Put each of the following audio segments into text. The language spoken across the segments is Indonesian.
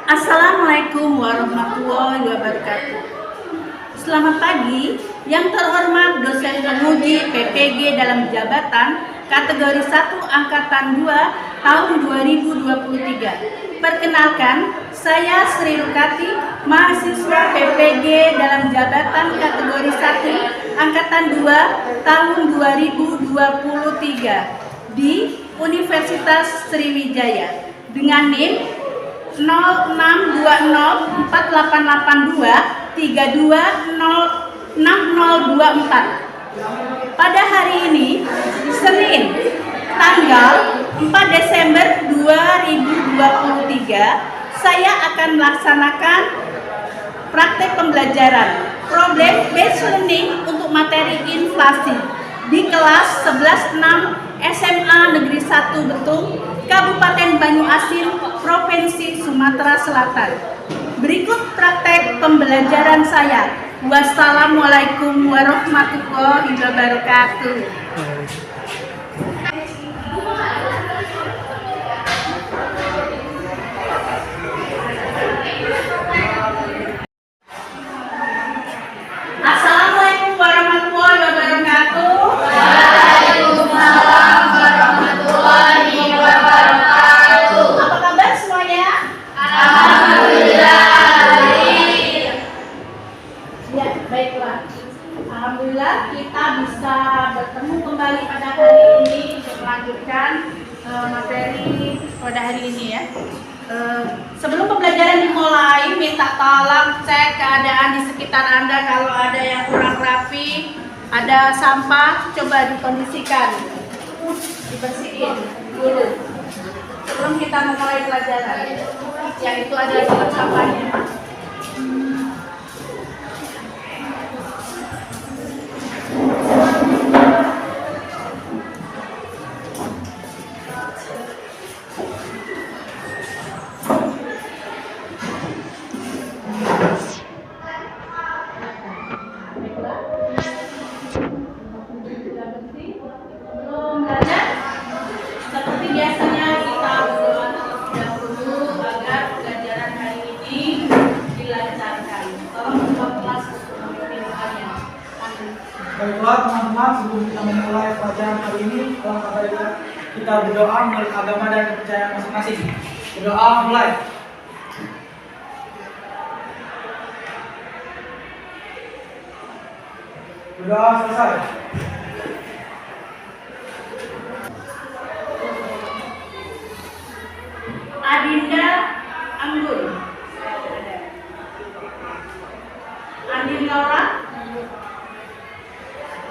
Assalamualaikum warahmatullahi wabarakatuh. Selamat pagi, yang terhormat dosen penguji PPG dalam jabatan kategori 1 angkatan 2 tahun 2023. Perkenalkan, saya Sri Rukati, mahasiswa PPG dalam jabatan kategori 1 angkatan 2 tahun 2023 di Universitas Sriwijaya dengan NIM 062848326024. Pada hari ini, Senin, tanggal 4 Desember 2023, saya akan melaksanakan praktek pembelajaran problem based learning untuk materi inflasi di kelas 11-6 SMA Negeri 1 Betung, Kabupaten Banyuasin, Provinsi Sumatera Selatan. Berikut praktek pembelajaran saya. Wassalamualaikum warahmatullahi wabarakatuh. Assalamualaikum warahmatullahi wabarakatuh. Waalaikumsalam warahmatullahi wabarakatuh. Apa kabar semuanya? Alhamdulillah. Ya, baiklah. Alhamdulillah kita bisa bertemu kembali pada hari ini untuk melanjutkan materi pada hari ini ya. Sebelum pembelajaran dimulai, minta tolong cek keadaan di sekitar Anda. Kalau ada yang kurang rapi, ada sampah, coba dikondisikan, dibersihin dulu sebelum kita memulai pelajaran. Yang itu adalah tempat sampahnya. Seperti biasanya kita berdoa terlebih dahulu agar pelajaran hari ini dilancarkan. Tolong ketua kelas untuk memimpin doanya. Amin. Baiklah teman-teman, sebelum kita memulai pelajaran hari ini, alhamdulillah kita berdoa menurut agama dan kepercayaan masing-masing. Berdoa mulai. Berdoa selesai. Adinda Anggun, Andin Laura,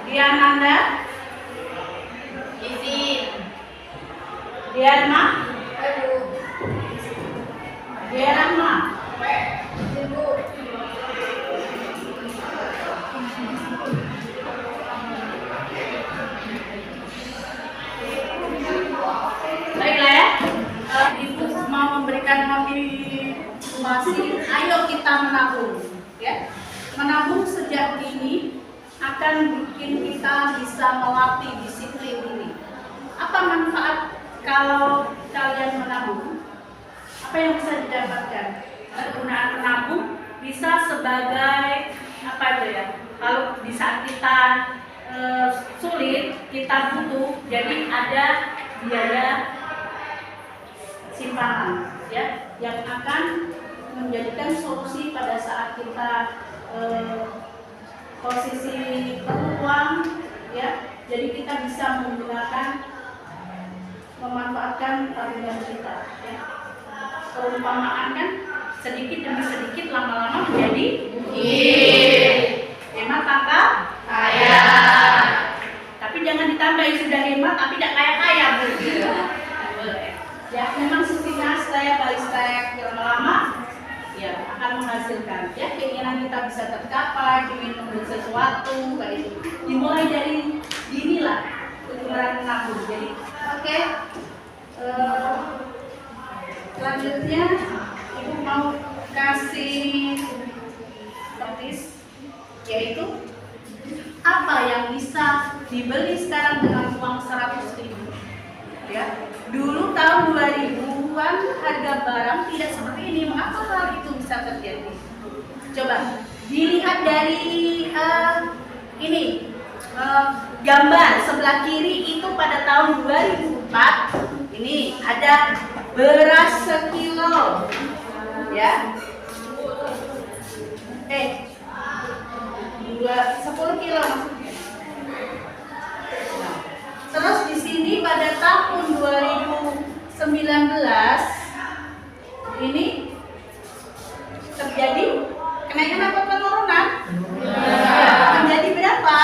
Diananda, Izin. Diarma, Diarma, baiklah ya. Ibu mau memberikan motivasi, ayo kita menabung ya. Menabung sejak dini akan bikin kita bisa melatih disiplin ini. Apa manfaat kalau kalian menabung? Apa yang bisa didapatkan? Kegunaan menabung bisa sebagai apa itu ya? Kalau di saat kita sulit, kita butuh, jadi ada biaya simpanan ya yang akan menjadikan solusi pada saat kita posisi perlu uang ya, jadi kita bisa memanfaatkan tabungan kita ya. Perumpamaan kan sedikit demi sedikit lama-lama menjadi hemat tangga Kaya. tapi jangan ditambah sudah hemat tapi tidak kaya-kaya begitu. Ya, memang sesungguhnya saya balistek lama-lama ya akan menghasilkan ya, keinginan kita bisa tercapai, ingin membeli sesuatu kayak itu. Dimulai dari inilah kejuaraan menabung. Jadi oke. Selanjutnya Ibu mau kasih notis, yaitu apa yang bisa dibeli sekarang dengan uang 100.000 ya. Dulu tahun 2000-an harga harga barang tidak seperti ini, mengapa hal itu bisa terjadi? Coba dilihat dari ini gambar sebelah kiri itu pada tahun 2004 ini ada beras sekilo, ya. 10 kilo maksudnya. Nah, terus di sini pada tahun 2019 ini terjadi kenaikan apa penurunan? Menjadi berapa?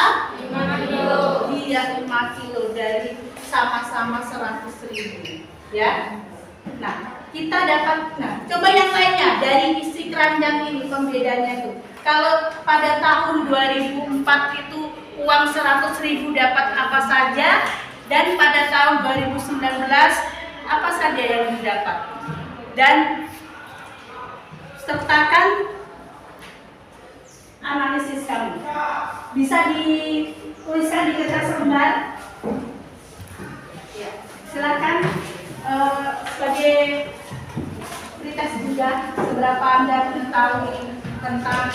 5 kilo. Iya, 5 kilo dari sama-sama 100.000, ya. Nah, kita dapat, coba yang lainnya dari isi keranjang ini pembedanya tuh. Kalau pada tahun 2004 itu uang 100.000 dapat apa saja, dan pada tahun 2019 apa saja yang didapat. Dan sertakan analisis kamu. Bisa dituliskan di kertas lembar. Ya, silakan sebagai pretest juga seberapa Anda mengetahui tentang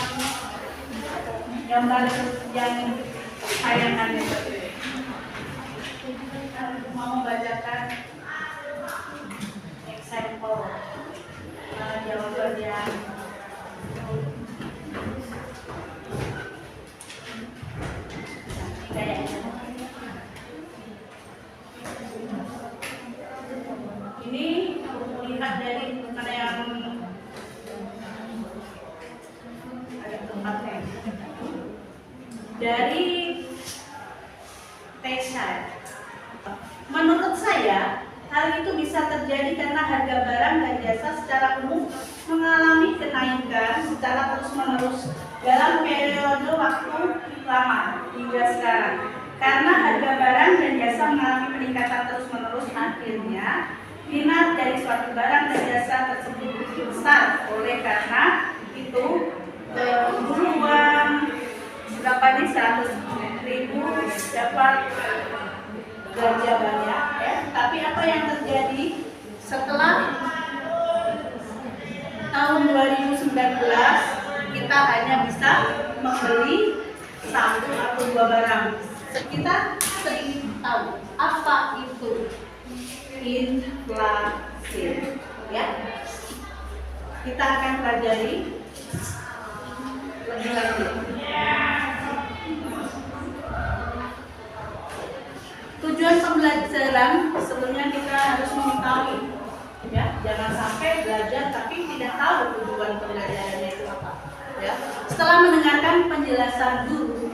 gambar yang saya tanya. Mau membacakan example jawaban yang ini lihat dari mana yang ada tempatnya. Dari Tesha. Menurut saya, hal itu bisa terjadi karena harga barang dan jasa secara umum mengalami kenaikan secara terus-menerus dalam periode waktu lama hingga sekarang. Karena harga barang dan jasa mengalami peningkatan terus-menerus, akhirnya minat dari suatu barang dan jasa tersebut besar. Oleh karena itu, uang berapa nih 100.000 dapat belanja banyak, ya. Tapi apa yang terjadi setelah tahun 2019 kita hanya bisa membeli 1 atau 2 barang. Kita sering tahu apa itu inflasi, ya. Kita akan pelajari lebih lanjut. Tujuan pembelajaran sebelumnya kita harus mengetahui, ya, jangan sampai belajar tapi tidak tahu tujuan pembelajarannya itu apa, ya. Setelah mendengarkan penjelasan dulu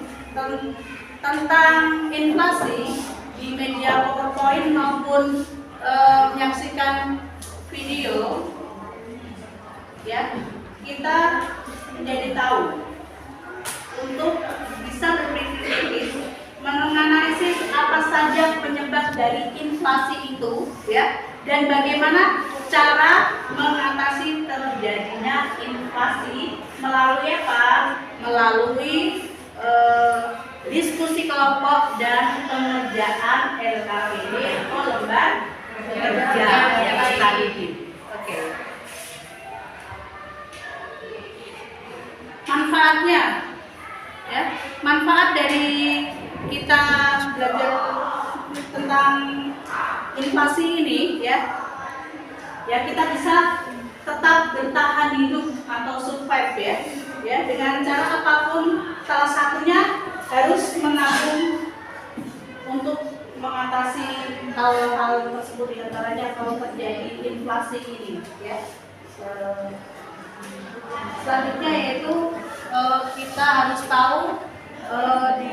tentang inflasi di media PowerPoint maupun menyaksikan video, ya, kita menjadi tahu untuk bisa berpikir menganalisis apa saja penyebab dari inflasi itu, ya, dan bagaimana cara mengatasi terjadinya inflasi melalui apa? Melalui diskusi kelompok dan pengerjaan LKPD atau lembar kerja yang tadi. Oke. Manfaatnya, ya, manfaat dari kita belajar tentang inflasi ini, ya, kita bisa tetap bertahan hidup atau survive, ya, dengan cara apapun. Salah satunya harus menabung untuk mengatasi hal-hal tersebut, diantaranya kalau terjadi inflasi ini, ya. Selanjutnya yaitu kita harus tahu di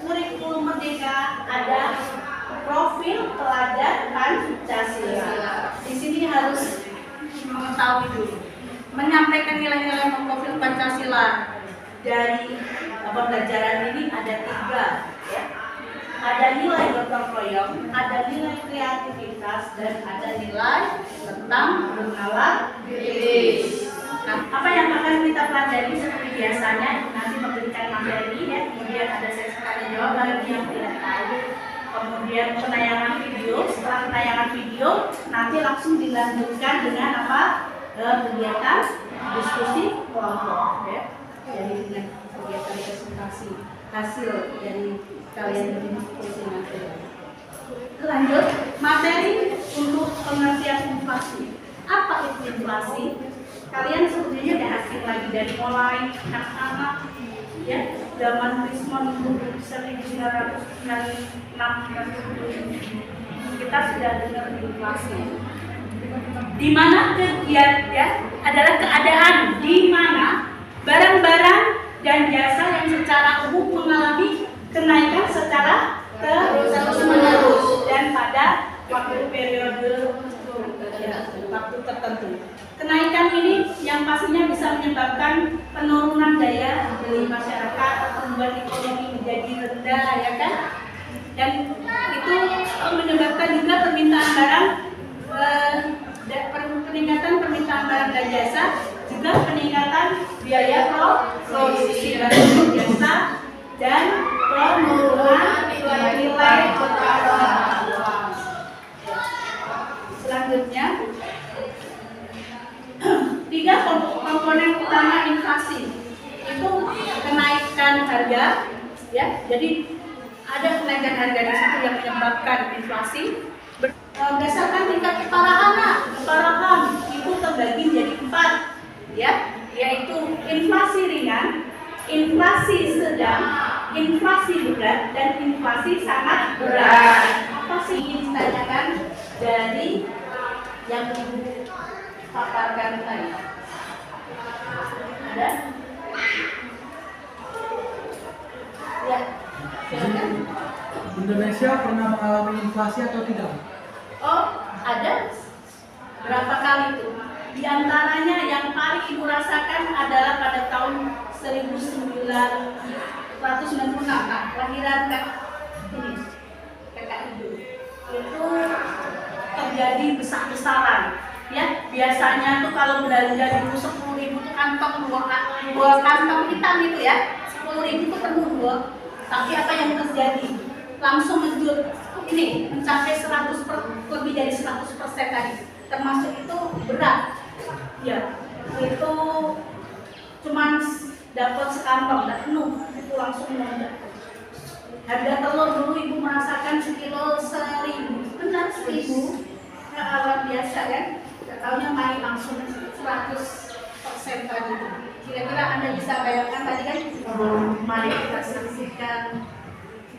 kurikulum Merdeka ada profil pelajar Pancasila. Di sini harus mengetahui dulu, menyampaikan nilai-nilai profil Pancasila. Dari pembelajaran ini ada 3, ya. Ada nilai gotong royong, ada nilai kreativitas, dan ada nilai tentang bernalar diri. Nah, apa yang akan kita pelajari seperti biasanya, nanti memberikan materi, ya, kemudian ada sesi tanya jawab bagi yang tidak tahu, kemudian penayangan video video. Setelah tayangan video, nanti langsung dilanjutkan dengan apa? Kegiatan diskusi kelompok, ya. Jadi dengan kegiatan presentasi hasil dari kalian berdiskusi nanti. Lanjut, materi untuk pengertian inflasi. Apa itu inflasi? Kalian sebenarnya udah asing lagi dari mulai anak-anak, ya, zaman Krismon 1996 kita sudah dengar inflasi. Di mana kegiatan, ya, adalah keadaan di mana barang-barang dan jasa yang secara umum mengalami kenaikan secara terus-menerus dan pada waktu periode waktu tertentu. Kenaikan ini yang pastinya bisa menyebabkan penurunan daya beli masyarakat, pertumbuhan ekonomi menjadi rendah, ya kan? Dan itu menyebabkan juga permintaan barang, peningkatan permintaan barang dan jasa, juga peningkatan biaya produksi barang dan jasa, dan penurunan nilai tukar uang. Selanjutnya, 3 komponen utama inflasi itu kenaikan harga, ya. Jadi ada kenaikan harga di situ yang menyebabkan inflasi. Berdasarkan tingkat keparahan itu terbagi jadi 4, ya, yaitu inflasi ringan, inflasi sedang, inflasi berat, dan inflasi sangat berat. Apa sih ingin ditanyakan dari yang Ibu paparkan tadi? Ada? Ya, silakan. Indonesia pernah mengalami inflasi atau tidak? Oh, ada. Berapa kali itu? Di antaranya yang paling Ibu rasakan adalah pada tahun 1996, lahiran kakak Ibu. Itu terjadi besar-besaran, ya. Biasanya tuh kalau belanja dulu 10.000 tuh kantong dua kantong hitam itu, ya. 10.000 tuh penuh dua. Tapi apa yang terjadi? Langsung menjut ini mencapai lebih dari 100% tadi. Termasuk itu berat, ya. Itu cuman dapat sekantong dan penuh, itu langsung melonjak. Harga telur dulu Ibu merasakan sekilo 1.000, benar 1.000, luar biasa kan? Taunya main langsung 100% tadi. Kira-kira Anda bisa bayangkan tadi kan? Mari kita saksikan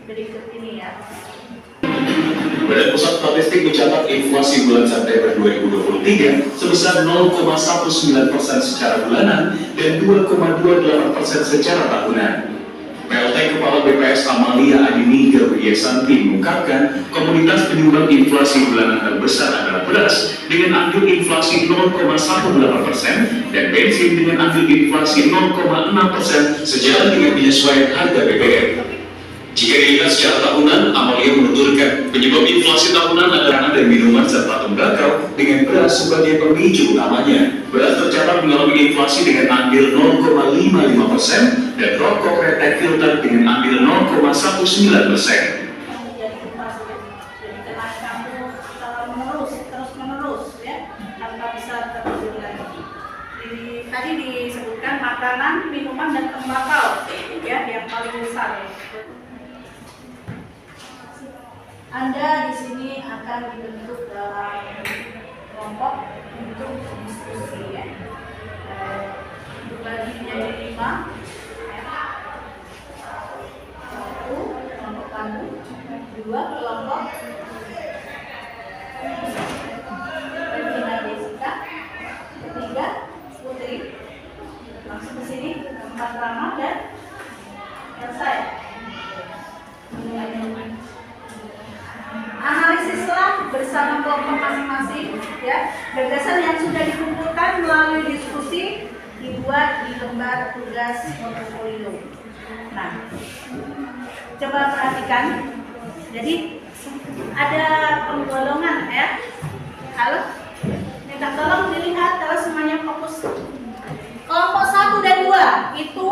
berikut ini, ya. Badan Pusat Statistik mencatat inflasi bulan September 2023 sebesar 0,19% secara bulanan dan 2,28% secara tahunan. PLT Kepala BPS Amalia Adini Gabriasanti mengungkapkan komoditas penyumbang inflasi bulanan terbesar adalah beras dengan andil inflasi 0,18% dan bensin dengan andil inflasi 0,6% sejalan dengan penyesuaian harga BBM. Jika dilihat secara tahunan, Amalia menuturkan penyebab inflasi tahunan adalah dari minuman serta tembakau dengan beras sebagai pemicu utamanya. Beras tercatat mengalami inflasi dengan andil 0,55% dan rokok kretek filter dengan andil 0,19%. Jadi kenaikan terus-menerus, ya, tanpa bisa terhenti lagi. Tadi disebutkan makanan, minuman, dan tembakau, ya, yang paling besar, ya. Anda di sini akan dibentuk dalam kelompok untuk diskusi, ya. Dibagi menjadi 5, ya. 1 kelompok pandu, 2 kelompok Regina Jessica, 3 Putri. Langsung ke sini 4 Rama dan Elsa, ya. Analisislah bersama kelompok masing-masing, ya. Gagasan yang sudah dikumpulkan melalui diskusi dibuat di lembar tugas portofolio. Nah, coba perhatikan. Jadi ada penggolongan, ya. Halo, minta tolong dilihat kalau semuanya fokus. Kelompok 1 dan 2 itu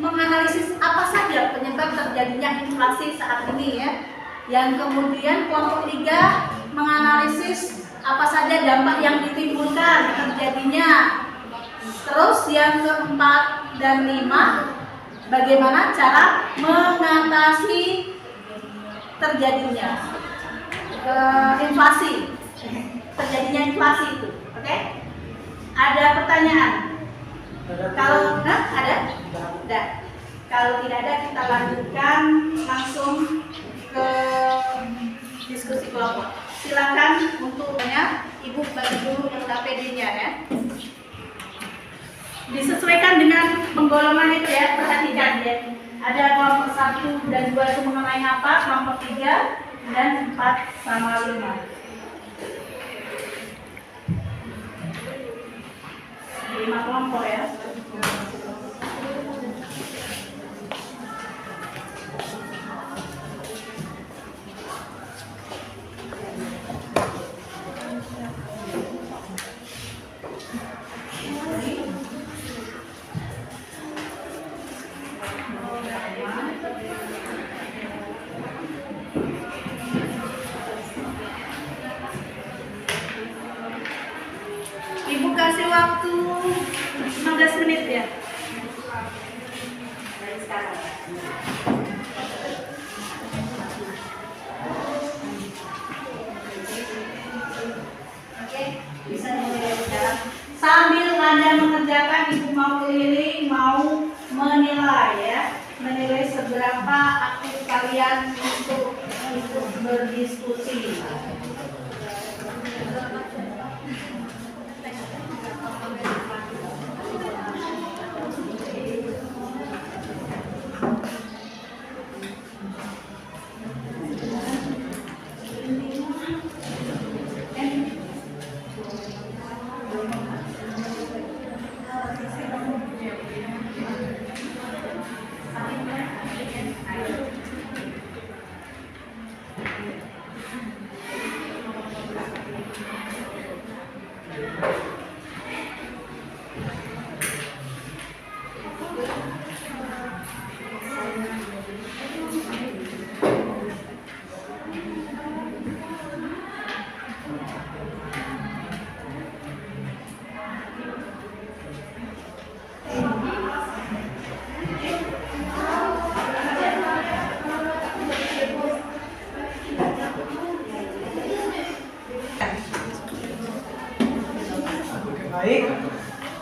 menganalisis apa saja penyebab terjadinya inflasi saat ini, ya. Yang kemudian kelompok 3 menganalisis apa saja dampak yang ditimbulkan terjadinya. Terus yang keempat dan lima, bagaimana cara mengatasi terjadinya inflasi, terjadinya inflasi itu. Oke? Ada pertanyaan? Kalau ada? Ada. Kalau tidak ada, kita lanjutkan langsung ke diskusi kelompok. Silakan untuknya Ibu bagi dulu yang udah PD-nya ya. Disesuaikan dengan penggolongan itu ya, perhatikan ya. Ada kelompok 1 dan 2 itu mengenai apa, kelompok 3 dan 4 sama 5. 5 kelompok ya. Ibu kasih waktu 15 menit ya. Dari sekarang. Oke, bisa mulai dari sekarang. Sambil Anda mengerjakan, Ibu mau keliling, mau menilai ya. Menilai seberapa aktif kalian untuk berdiskusi. Baik,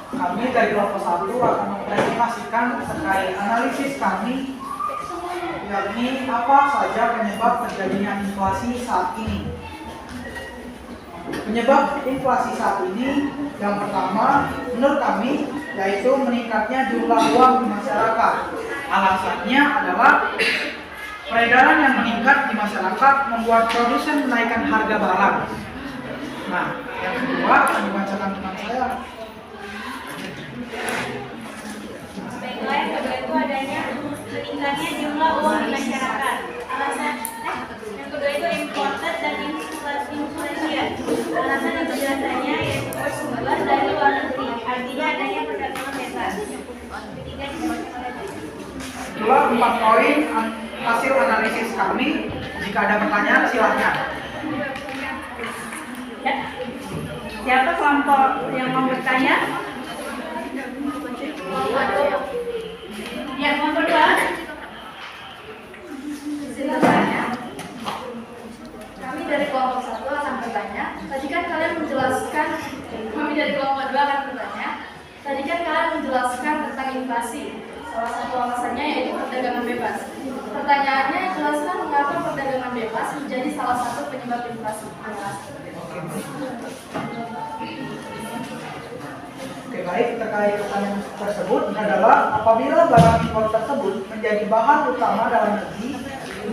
kami dari kelompok 1 akan mempresentasikan terkait analisis kami, yakni apa saja penyebab terjadinya inflasi saat ini. Penyebab inflasi saat ini yang pertama menurut kami yaitu meningkatnya jumlah uang di masyarakat. Alasannya adalah peredaran yang meningkat di masyarakat membuat produsen menaikkan harga barang. Nah, yang kedua akan dibacakan teman saya. Baiklah, yang kedua itu adanya meningkatnya jumlah uang di masyarakat. Alasan yang kedua itu imported dan inflation. Alasan dan penjelasannya yaitu bersumber dari luar negeri. Artinya adanya perdagangan bebas. Ketiga dibacakan lagi. Itulah 4 poin hasil analisis kami. Jika ada pertanyaan silahkan. Ya. Siapa kelompok yang mau bertanya? Ya, kelompok 2. Silakan. Kami dari kelompok 1 akan bertanya. Tadi kan kalian menjelaskan, kami dari kelompok 2 akan bertanya. Tadi kan kalian menjelaskan tentang inflasi. Salah satu alasannya yaitu perdagangan bebas. Pertanyaannya, jelaskan mengapa perdagangan bebas menjadi salah satu penyebab inflasi. Oke, baik, terkait pertanyaan tersebut adalah apabila barang impor tersebut menjadi bahan utama dalam negeri,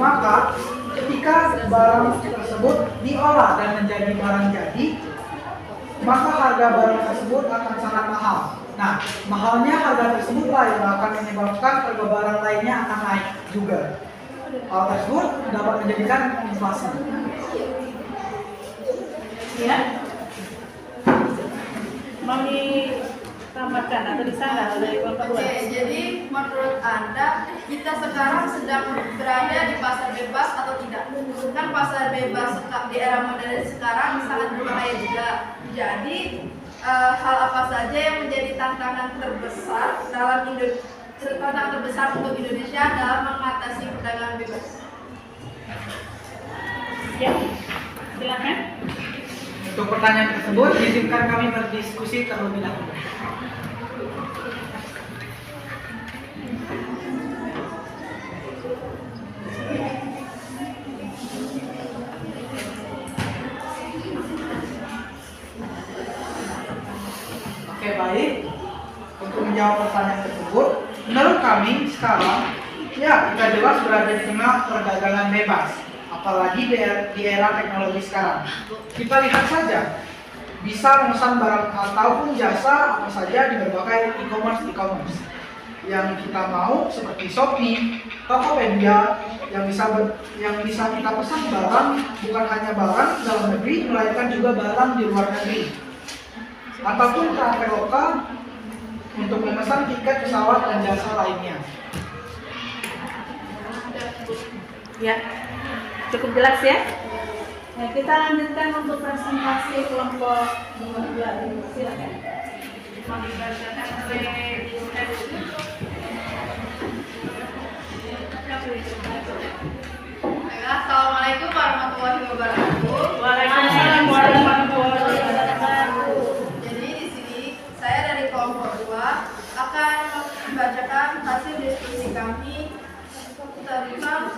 maka ketika barang tersebut diolah dan menjadi barang jadi, maka harga barang tersebut akan sangat mahal. Nah, mahalnya harga tersebutlah yang akan menyebabkan harga barang lainnya akan naik juga. Hal tersebut dapat menjadikan inflasi. Ya. Mau tambahkan atau di sana dari kelompok dua? Oke, jadi menurut Anda kita sekarang sedang berada di pasar bebas atau tidak? Kan pasar bebas di era modern sekarang sangat berbahaya juga. Jadi hal apa saja yang menjadi tantangan terbesar untuk Indonesia dalam mengatasi perdagangan bebas? Ya, silakan. Untuk pertanyaan tersebut, izinkan kami berdiskusi terlebih dahulu. Oke, baik. Untuk menjawab pertanyaan tersebut, menurut kami sekarang, ya kita jelas berada di tengah perdagangan bebas. Apalagi di era teknologi sekarang. Kita lihat saja, bisa memesan barang ataupun jasa apa saja di berbagai e-commerce. Yang kita mau seperti Shopee, Tokopedia, yang bisa kita pesan barang, bukan hanya barang dalam negeri, melainkan juga barang di luar negeri. Ataupun Traveloka untuk memesan tiket pesawat dan jasa lainnya. Ya, cukup jelas ya. Nah, kita lanjutkan untuk presentasi kelompok nomor 2. Silakan. Membacakan oleh Ibu Heru. Assalamualaikum warahmatullahi wabarakatuh. Waalaikumsalam warahmatullahi wabarakatuh. Jadi di sini saya dari kelompok 2 akan membacakan hasil diskusi kami tentang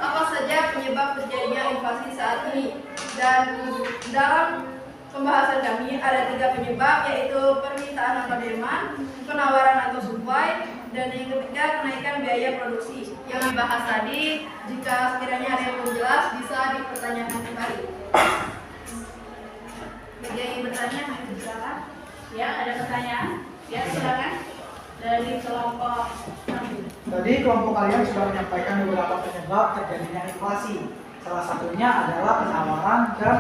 apa saja penyebab terjadinya inflasi saat ini. Dan dalam pembahasan kami ada 3 penyebab, yaitu permintaan atau demand, penawaran atau supply, dan yang ketiga kenaikan biaya produksi. Yang dibahas tadi, jika sekiranya ada yang belum jelas bisa dipertanyakan kembali. Bagi yang ingin bertanya, silakan. Ya, ada pertanyaan? Ya, silakan. Dari kelompok 6. Tadi kelompok kalian sudah menyampaikan beberapa penyebab terjadinya inflasi. Salah satunya adalah penawaran dan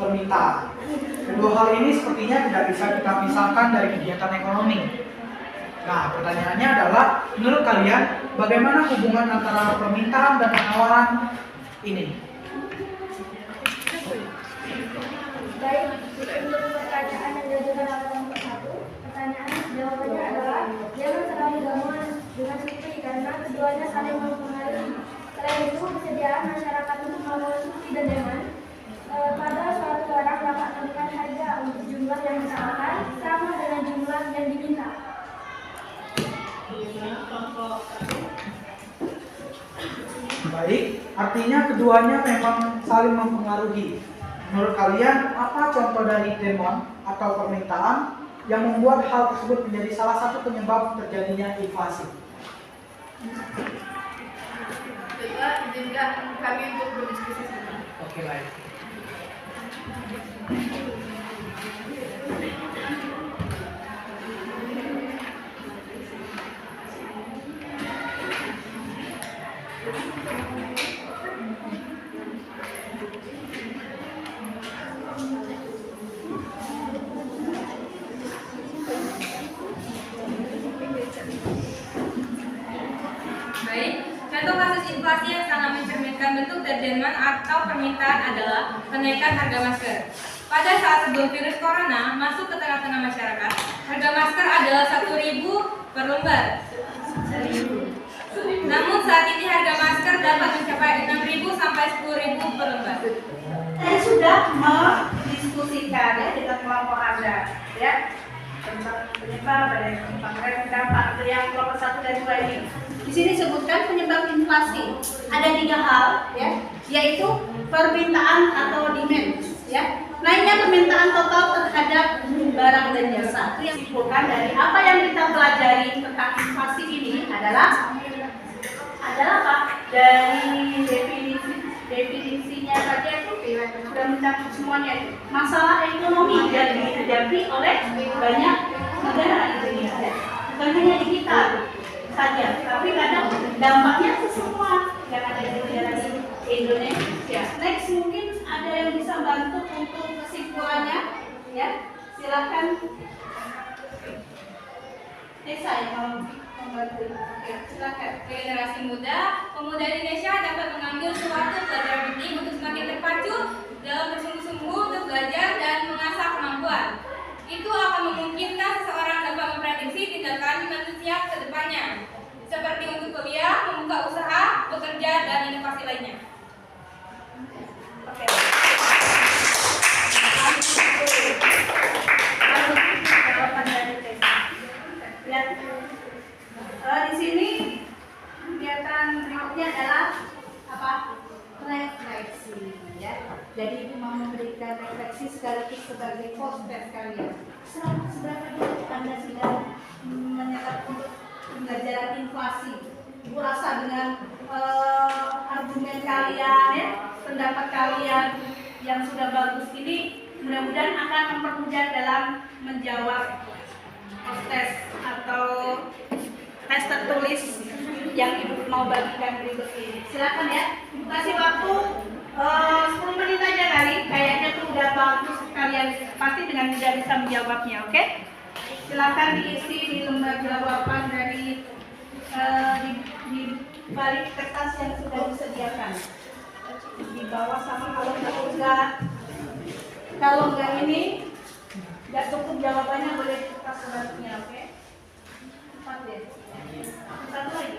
permintaan. Kedua hal ini sepertinya tidak bisa kita pisahkan dari kegiatan ekonomi. Nah, pertanyaannya adalah, menurut kalian bagaimana hubungan antara permintaan dan penawaran ini? Baik, untuk pertanyaan yang diajukan oleh kelompok 1, jawabannya adalah jangan terlalu gampang dengan subsidi karena keduanya saling mempengaruhi. Selain itu, kesediaan masyarakat untuk melakukan subsidi dan demand pada suatu barang dapat menentukan harga untuk jumlah yang ditawarkan sama dengan jumlah yang diminta. Baik, artinya keduanya memang saling mempengaruhi. Menurut kalian, apa contoh dari demand atau permintaan yang membuat hal tersebut menjadi salah satu penyebab terjadinya inflasi? Coba izinkan kami untuk berdiskusi sebentar. Oke, baik. Baik, contoh kasus inflasi yang sangat mencerminkan bentuk dari demand atau permintaan adalah kenaikan harga masker. Pada saat sebelum virus corona masuk ke tengah-tengah masyarakat, harga masker adalah 1.000 per lembar. Namun saat ini harga masker dapat mencapai 6.000 sampai 10.000 per lembar. Saya sudah mendiskusikan ya dengan kelompok Anda ya tentang penyebab tentang dampak yang kelompok 1 dan 2 ini. Di sini sebutkan penyebab inflasi. Ada 3 hal ya, yaitu permintaan atau demand ya. Naiknya permintaan total terhadap barang dan jasa. Itu yang disimpulkan dari apa yang kita pelajari tentang inflasi ini adalah apa? Dari definisinya saja itu sudah mencakup semuanya. Masalah ekonomi yang dihadapi oleh banyak negara di dunia ya. Bukan hanya di kita saja, tapi kadang dampaknya ke semua yang ada di negara Indonesia. Next mungkin ada yang bisa bantu untuk kesimpulannya ya. Silakan. Saya mau membantu. Oke, silakan. Generasi muda, pemuda Indonesia dapat mengambil suatu pelajaran penting untuk semakin terpacu dalam bersungguh-sungguh untuk belajar dan mengasah kemampuan. Itu akan memungkinkan seseorang dapat memprediksi tindakan manusia ke depannya, seperti untuk kuliah, membuka usaha, bekerja, dan inovasi lainnya. Oke. Jawaban dari Tessa. Lihat. Di sini kegiatan berikutnya adalah apa? Refleksi, ya. Jadi ibu mau memberikan refleksi sekaligus sebagai poster kalian. Seberapa dulu Anda sudah menyatakan untuk pembelajaran inflasi? Ibu rasa dengan argumen kalian, ya, pendapat kalian yang sudah bagus ini mudah-mudahan akan mempermudah dalam menjawab tes atau tes tertulis yang ibu mau bagikan berikut ini. Silakan ya, ibu kasih waktu 10 menit aja kali. Kayaknya tuh udah bagus, kalian pasti dengan mudah bisa menjawabnya. Oke? Silakan diisi di lembar jawaban dari di balik kertas yang sudah disediakan. Di bawah sama kalau enggak ini nggak cukup jawabannya boleh kertas selanjutnya. Oke? 4 deh. 1 lagi.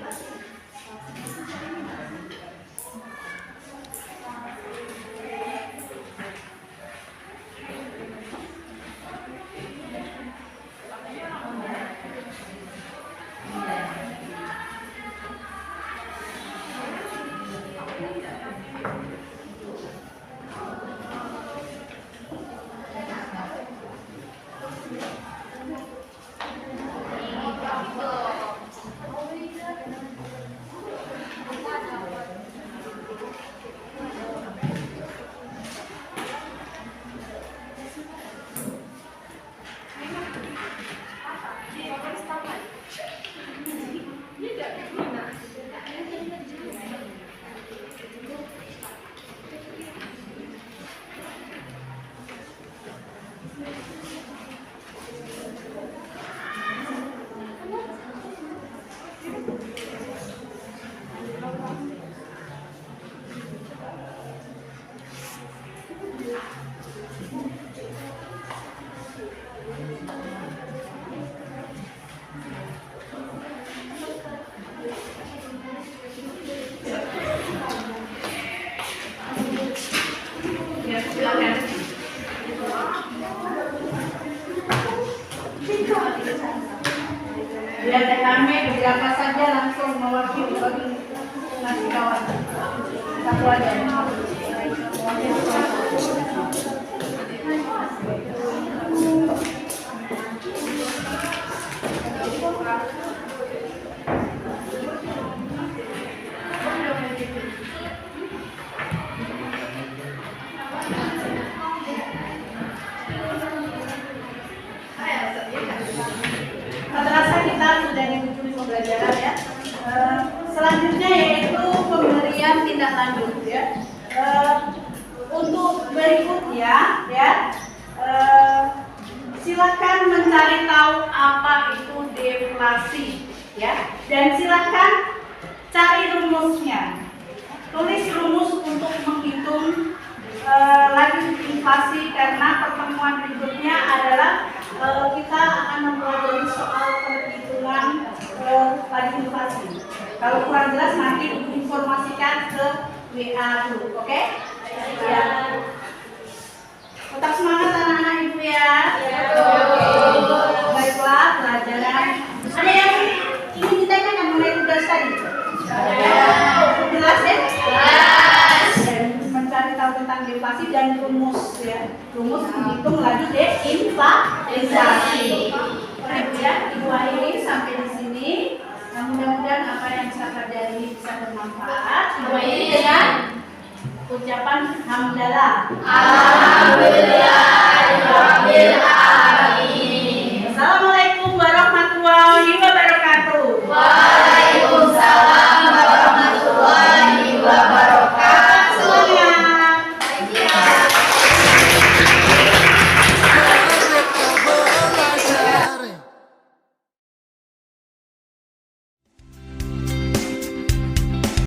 Biar rame beberapa saja langsung mewakili bagi nasi kawan. Satu aja. Terasa kita sudah di ujung pembelajaran ya. Selanjutnya yaitu pemberian tindak lanjut ya. Untuk berikutnya ya, silakan mencari tahu apa itu deflasi ya, dan silakan cari rumusnya. Tulis rumus untuk menghitung laju inflasi, karena pertemuan berikutnya adalah kita akan mempelajari soal perhitungan laju inflasi. Kalau kurang jelas nanti informasikan ke WA dulu, oke? Ya. Tetap semangat anak-anak ibu ya. Baiklah, pelajaran. Ada yang ingin ditanyakan mengenai tugas tadi? Jelas ya? Jelas. Dan mencari tahu tentang deflasi dan rumus ya. Rumus menghitung laju inflasi. Oke Bu ya, Ibu akhiri sampai di sini. Nah, mudah-mudahan apa yang bisa terjadi bisa bermanfaat. Ibu akhiri dengan ucapan hamdalah. Alhamdulillah.